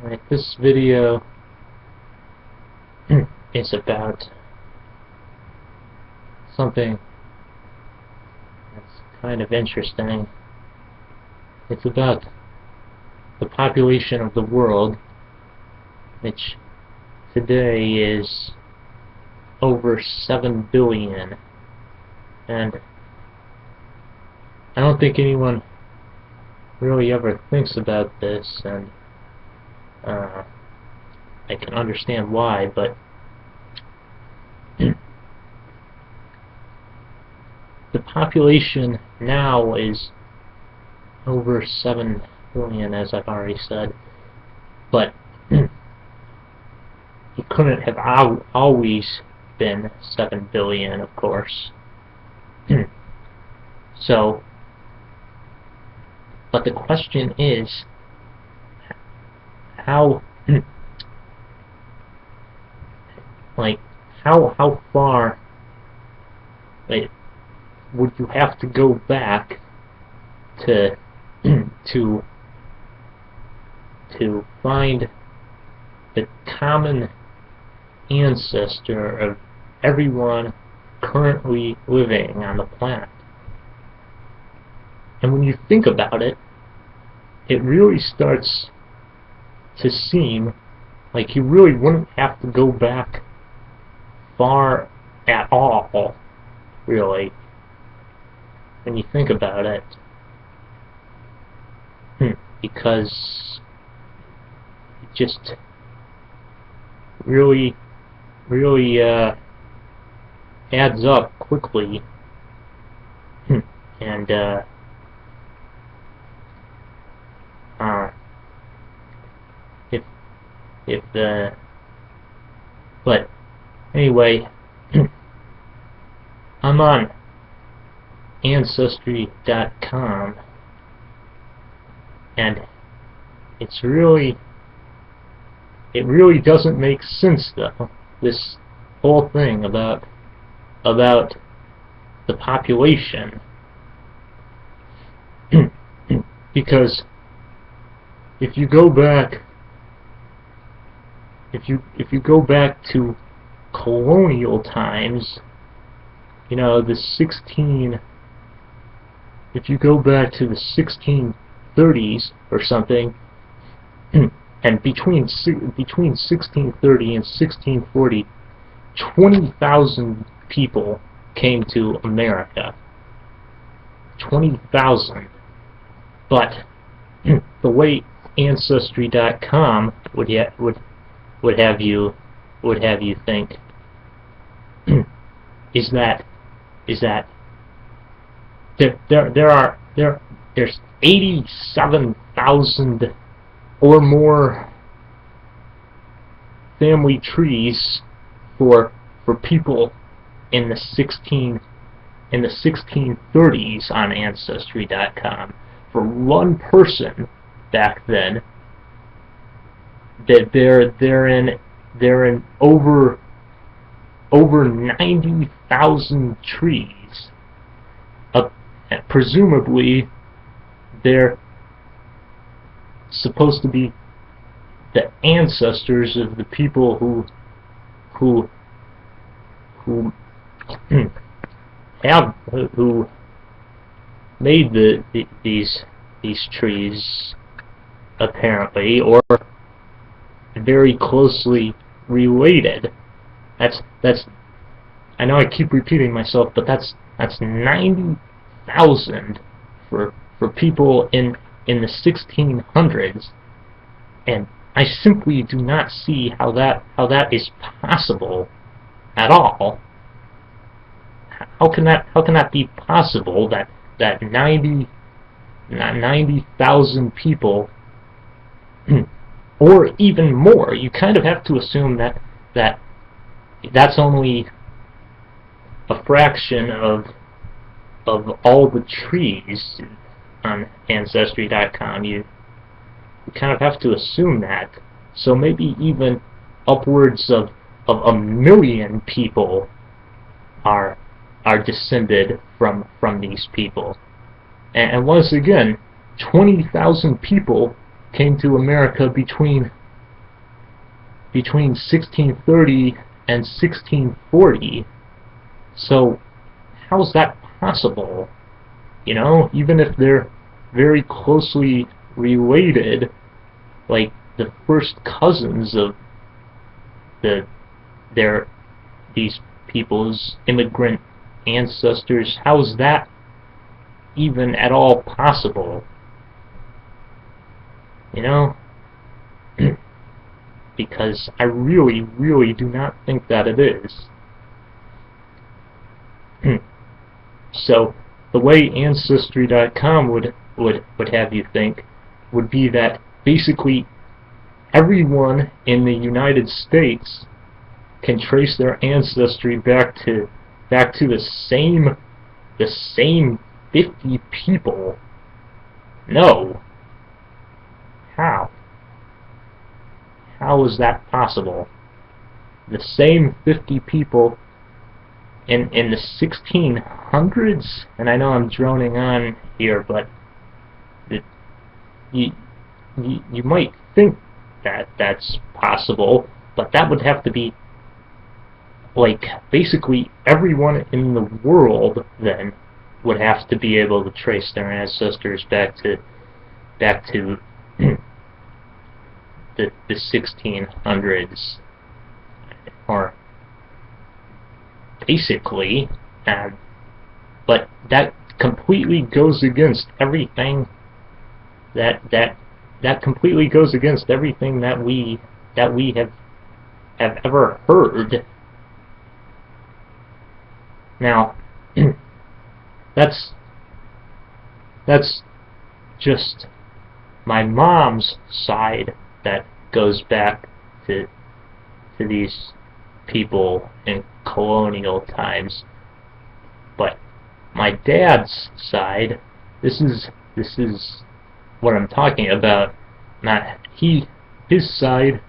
Alright, this video is about something that's kind of interesting. It's about the population of the world, which today is over 7 billion. And I don't think anyone really ever thinks about this, and I can understand why, but the population now is over 7 billion, as I've already said, but it couldn't have always been 7 billion, of course. So, but the question is, how far would you have to go back to find the common ancestor of everyone currently living on the planet? And when you think about it, it really starts to seem like you really wouldn't have to go back far at all, really, when you think about it. Because it just really adds up quickly. And but anyway, I'm on Ancestry.com, and it really doesn't make sense, though, this whole thing about the population. Because if you go back to colonial times, you know, if you go back to the 1630s or something, and between 1630 and 1640, 20,000 people came to America. 20,000. But the way Ancestry.com would have you think is that there's 87,000 or more family trees for people in the 1630s on Ancestry.com. For one person back then, that they're in over 90,000 trees. Presumably, they're supposed to be the ancestors of the people who made these trees, apparently, or very closely related. That's I know I keep repeating myself, but that's 90,000 for people in the 1600s, and I simply do not see how that is possible at all. How can that be possible that 90,000 people, or even more? You kind of have to assume that's only a fraction of all the trees on Ancestry.com. You kind of have to assume that. So maybe even upwards of 1 million people are descended from these people. And once again, 20,000 people came to America between between 1630 and 1640. So how's that possible? You know, even if they're very closely related, like the first cousins of these people's immigrant ancestors, how's that even at all possible? You know? Because I really, really do not think that it is. So the way Ancestry.com would have you think would be that basically everyone in the United States can trace their ancestry back to the same 50 people. No. How? How is that possible? The same 50 people in the 1600s, and I know I'm droning on here, but you might think that that's possible, but that would have to be like basically everyone in the world then would have to be able to trace their ancestors back to the 1600s, or basically, but that completely goes against everything that completely goes against everything that we have ever heard. Now, that's just my mom's side that goes back to these people in colonial times. But my dad's side, this is what I'm talking about. Not his side.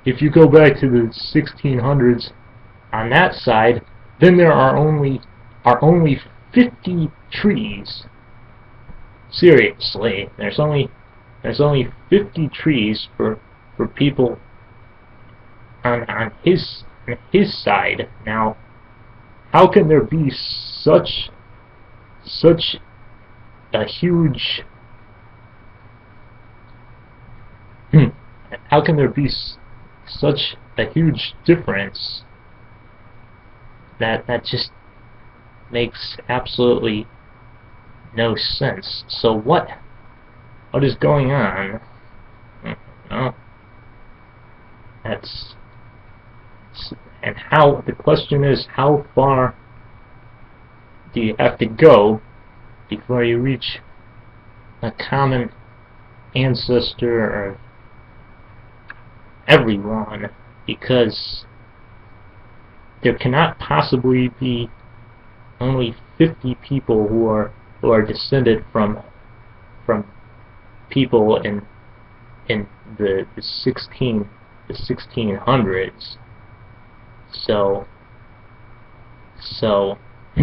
If you go back to the 1600s, on that side, then there are only 50 trees. Seriously, there's only 50 trees for people on his side. Now, how can there be such a huge how can there be such a huge difference? That just makes absolutely no sense. So what is going on? Well, and how, the question is, how far do you have to go before you reach a common ancestor of everyone? Because there cannot possibly be only 50 people who are descended from people in the 1600s. So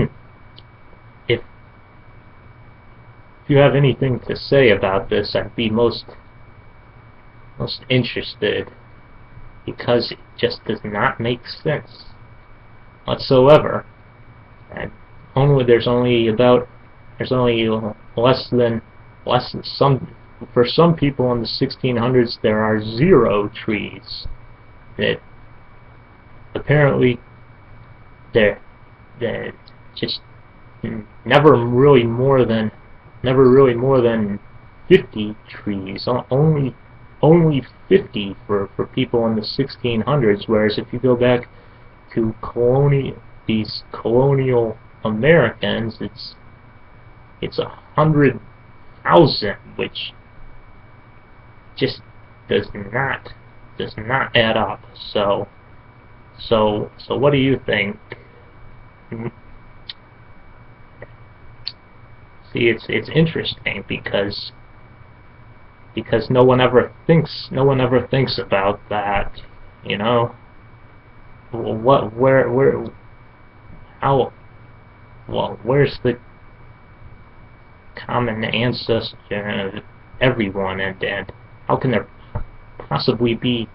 if you have anything to say about this, I'd be most interested, because it just does not make sense whatsoever. And there's only less than some, for some people in the 1600s there are 0 trees. That apparently they're just never really more than 50 trees. Only 50 for people in the 1600s, whereas if you go back to these colonial Americans, it's 100,000, which just does not add up. So what do you think? See, it's interesting because no one ever thinks about that, you know. Where's the common ancestor of everyone, and how can there possibly be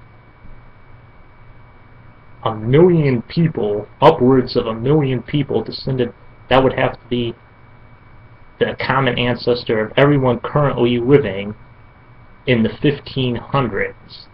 a million people, upwards of a million people descended, that would have to be the common ancestor of everyone currently living in the 1500s.